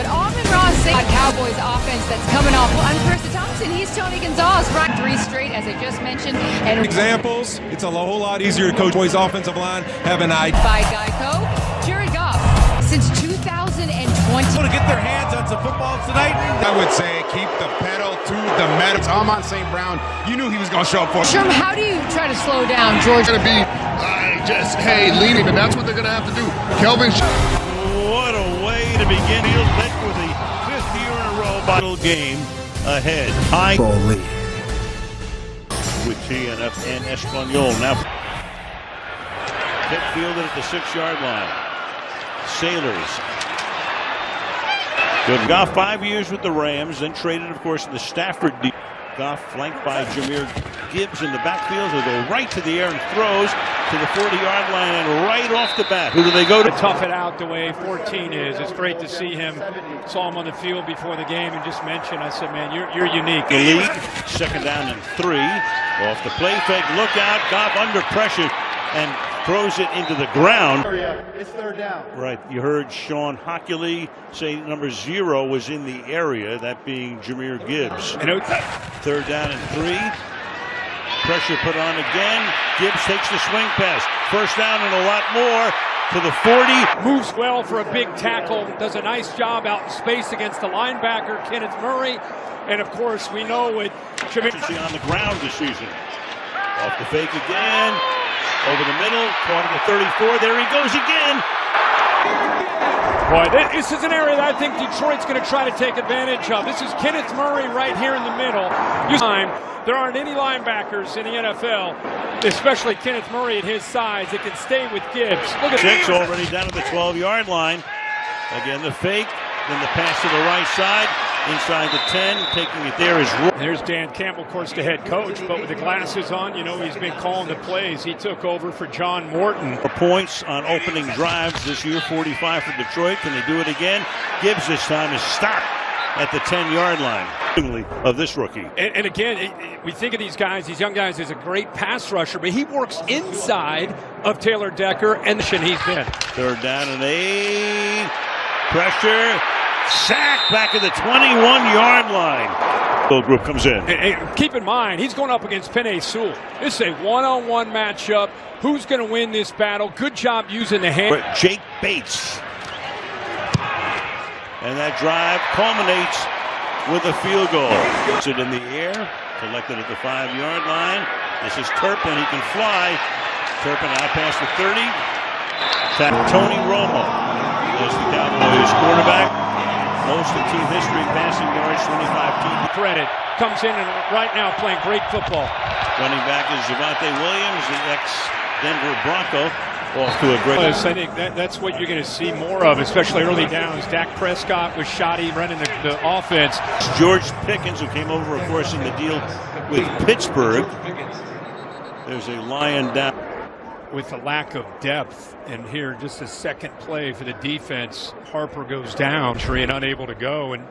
But Alvin Ross saying Cowboys offense that's coming off. Well, I'm Carissa Thompson. He's Tony Gonzalez. Right, 3 straight, as I just mentioned. And examples, it's a whole lot easier to coach Boys offensive line. Have an eye. By Geico, Jared Goff. Since 2020. To get their hands on some football tonight. I would say keep the pedal to the metal. Tom on St. Brown, you knew he was going to show up for. Sherman, how do you try to slow down George? Going to be leading, and that's what they're going to have to do. Kelvin. What a way to begin. He'll bet for the 5th year in a row. Final game ahead. High with TNF and Espanol. Now hit fielded at the 6-yard line. Sailors. Good. Goff 5 years with the Rams, then traded, of course, in the Stafford deal. Goff flanked by Jahmyr Gibbs in the backfield. He'll go right to the air and throws to the 40-yard line and right off the bat. Who do they go to? Tough it out the way 14 is. It's great to see him. Saw him on the field before the game and just mentioned, I said, man, you're unique. The lead, 2nd down and 3. Off the play fake, look out. Goff under pressure and throws it into the ground. It's 3rd down. Right. You heard Sean Hockley say number 0 was in the area, that being Jahmyr Gibbs. 3rd down and 3. Pressure put on again. Gibbs takes the swing pass. 1st down and a lot more to the 40. Moves well for a big tackle. Does a nice job out in space against the linebacker, Kenneth Murray. And, of course, we know with Jahmyr on the ground this season. Off the fake again. Over the middle, caught at the 34. There he goes again. Boy, this is an area that I think Detroit's going to try to take advantage of. This is Kenneth Murray right here in the middle. There aren't any linebackers in the NFL, especially Kenneth Murray at his size, that can stay with Gibbs. Look at 6 already down to the 12-yard line. Again, the fake, then the pass to the right side. Inside the 10, taking it there is Roy. There's Dan Campbell, of course, the head coach, but with the glasses on, you know, he's been calling the plays. He took over for John Morton. Points on opening drives this year, 45 for Detroit. Can they do it again? Gibbs this time is stopped at the 10-yard line of this rookie. And again, we think of these guys, these young guys, as a great pass rusher, but he works inside of Taylor Decker, and he's been. 3rd down and 8. Pressure. Sack back at the 21-yard line. Little group comes in. And keep in mind, he's going up against Penei Sewell. This is a one-on-one matchup. Who's going to win this battle? Good job using the hand. Jake Bates. And that drive culminates with a field goal. Puts it in the air, collected at the 5-yard line. This is Turpin. He can fly. Turpin out past the 30. Tony Romo is the Cowboys quarterback. Most in team history, passing yards, 25 team. Credit comes in and right now playing great football. Running back is Javonte Williams, the ex-Denver Bronco, off to a great. I think that's what you're going to see more of, especially early downs. Dak Prescott was shoddy running the offense. George Pickens, who came over, of course, in the deal with Pittsburgh. There's a lion down. With the lack of depth, and here just a second play for the defense. Harper goes down, and unable to go, and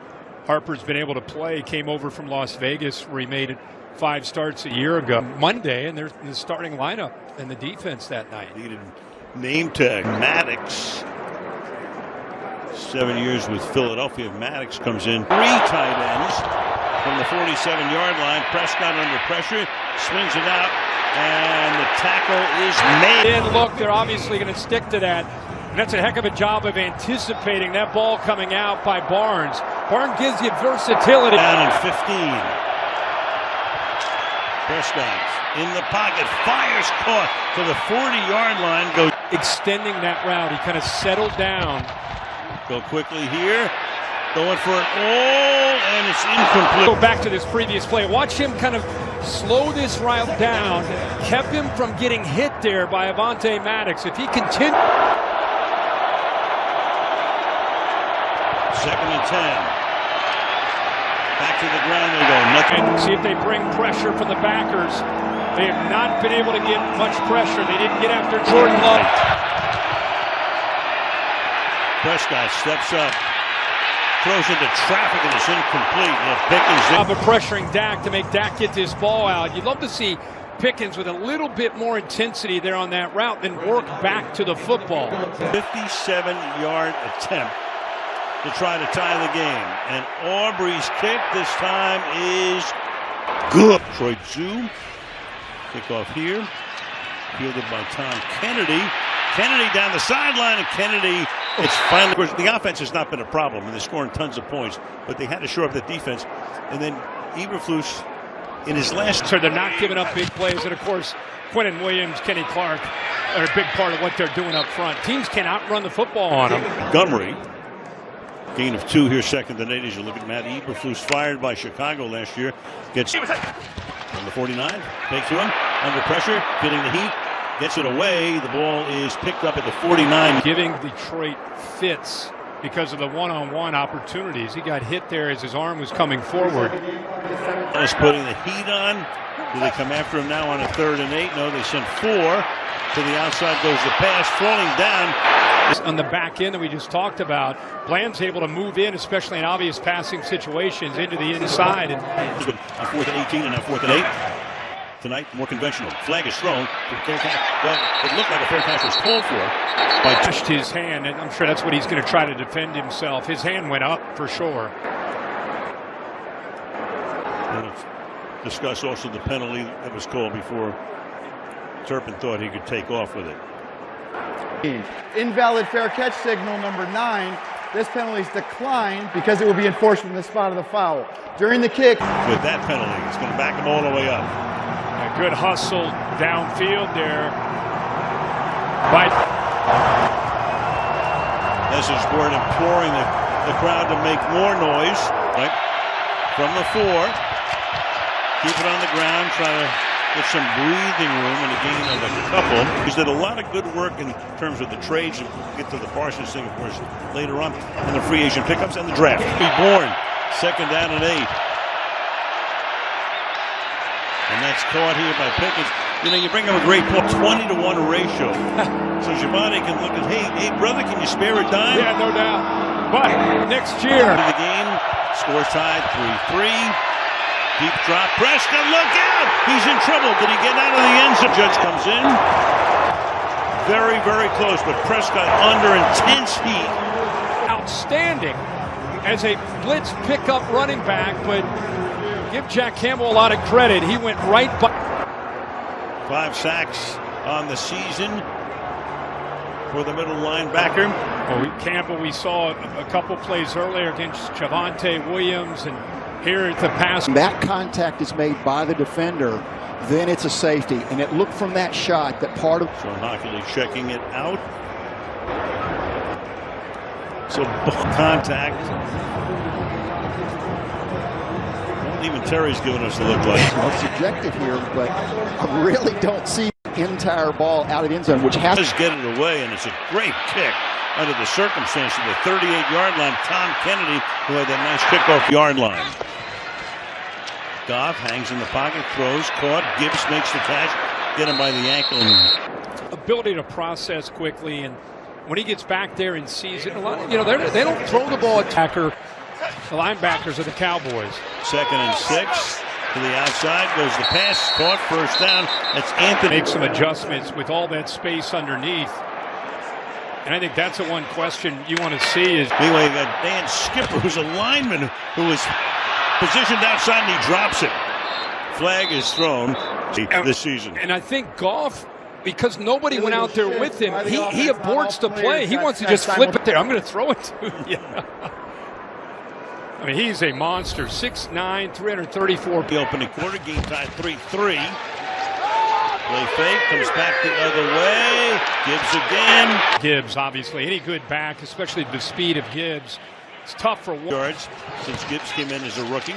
Harper's been able to play. Came over from Las Vegas, where he made it 5 starts a year ago. Monday, and there's the starting lineup and the defense that night. Needed name tag. Maddox, 7 years with Philadelphia. Maddox comes in. 3 tight ends from the 47-yard line. Prescott under pressure, swings it out. And the tackle is made. And look, they're obviously going to stick to that. And that's a heck of a job of anticipating that ball coming out by Barnes. Barnes gives you versatility. Down in 15. Prescott in the pocket, fires, caught to the 40-yard line. Go extending that route. He kind of settled down. Go quickly here. Going for it all, and it's incomplete. Go back to this previous play. Watch him kind of slow this route down. Kept him from getting hit there by Avonte Maddox. If he continues. 2nd and 10. Back to the ground they go. Nothing. See if they bring pressure from the backers. They have not been able to get much pressure. They didn't get after Jordan Love. Prescott steps up. Throws into traffic and it's incomplete. Pickens of pressuring Dak to make Dak get this ball out. You'd love to see Pickens with a little bit more intensity there on that route, then work back to the football. 57-yard attempt to try to tie the game. And Aubrey's kick this time is good. Troy Zoo. Kickoff here. Fielded by Tom Kennedy. Kennedy down the sideline, and Kennedy, it's finally, of course, the offense has not been a problem, and they're scoring tons of points, but they had to shore up the defense. And then Eberflus, in his last... So they're not giving up big plays, and of course, Quinnen Williams, Kenny Clark are a big part of what they're doing up front. Teams cannot run the football on them. Montgomery, gain of 2 here, second and 8 as you look at Matt Eberflus, fired by Chicago last year. Gets on the 49, takes one, under pressure, getting the heat. Gets it away. The ball is picked up at the 49. Giving Detroit fits because of the one-on-one opportunities. He got hit there as his arm was coming forward. Dallas putting the heat on. Do they come after him now on a 3rd and 8? No, they send 4. To the outside goes the pass, falling down. On the back end that we just talked about, Bland's able to move in, especially in obvious passing situations, into the inside. On 4th and 18 and now 4th and 8. Tonight, more conventional. Flag is thrown. Well, it looked like a fair catch was called for. Touched his hand, and I'm sure that's what he's going to try to defend himself. His hand went up for sure. Let's discuss also the penalty that was called before Turpin thought he could take off with it. Invalid fair catch signal number 9. This penalty is declined because it will be enforced from the spot of the foul. During the kick. With that penalty, it's going to back him all the way up. A good hustle downfield there. This is Ward imploring the crowd to make more noise. Right from the 4. Keep it on the ground. Try to get some breathing room and a gain of a couple. He's did a lot of good work in terms of the trades and get to the Parsons thing, of course, later on. And the free agent pickups and the draft. Be born. 2nd down and 8. And that's caught here by Pickens. You know, you bring up a great point, 20-to-1 ratio. So Giovanni can look at, hey, brother, can you spare a dime? Yeah, no doubt. But next year. The game, score tied 3-3. Deep drop, Prescott, look out! He's in trouble. Did he get out of the end zone? Judge comes in. Very, very close, but Prescott under intense heat. Outstanding as a blitz pickup running back, but give Jack Campbell a lot of credit. He went right by. 5 sacks on the season for the middle linebacker. Well, Campbell, we saw a couple plays earlier against Javonte Williams, and here at the pass. That contact is made by the defender, then it's a safety. And it looked from that shot that part of. So Hockley checking it out. So contact. Even Terry's giving us the look like. Well, it's subjective here, but I really don't see the entire ball out of the end zone, which has to get it away, and it's a great kick under the circumstances. The 38-yard line, Tom Kennedy, who had that nice kickoff yard line. Goff hangs in the pocket, throws, caught. Gibbs makes the catch, get him by the ankle. Ability to process quickly, and when he gets back there and sees it, a lot, they don't throw the ball attacker. The linebackers of the Cowboys. 2nd and 6. To the outside goes the pass. Caught, 1st down. That's Anthony. Make some adjustments with all that space underneath. And I think that's the one question you want to see is. Anyway, you got Dan Skipper, who's a lineman who was positioned outside, and he drops it. Flag is thrown this season. And I think Goff, because nobody went out there with him, he aborts the play. He wants to just flip it there. I'm going to throw it to you. I mean, he's a monster. 6'9", 334. The opening quarter, game tied 3-3. Play fake, comes back the other way. Gibbs again. Gibbs, obviously, any good back, especially the speed of Gibbs. It's tough for yards since Gibbs came in as a rookie.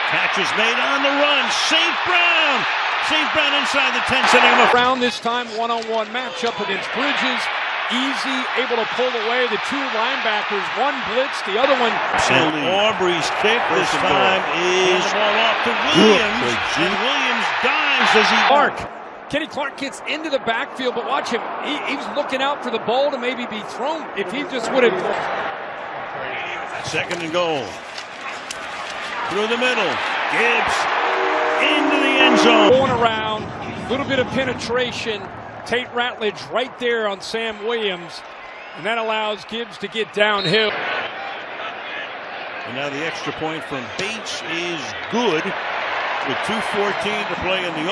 Catch is made on the run. St. Brown. St. Brown inside the 10, setting him up. Brown this time, one-on-one matchup against Bridges. Easy, able to pull away the 2 linebackers. One blitz, the other one. And Aubrey's kick this time is ball off to Williams. And Williams dives as he. Kenny Clark gets into the backfield, but watch him. He's looking out for the ball to maybe be thrown. If he just would have. 2nd and goal. Through the middle. Gibbs into the end zone. Going around, a little bit of penetration. Tate Ratledge right there on Sam Williams. And that allows Gibbs to get downhill. And now the extra point from Bates is good with 2:14 to play in the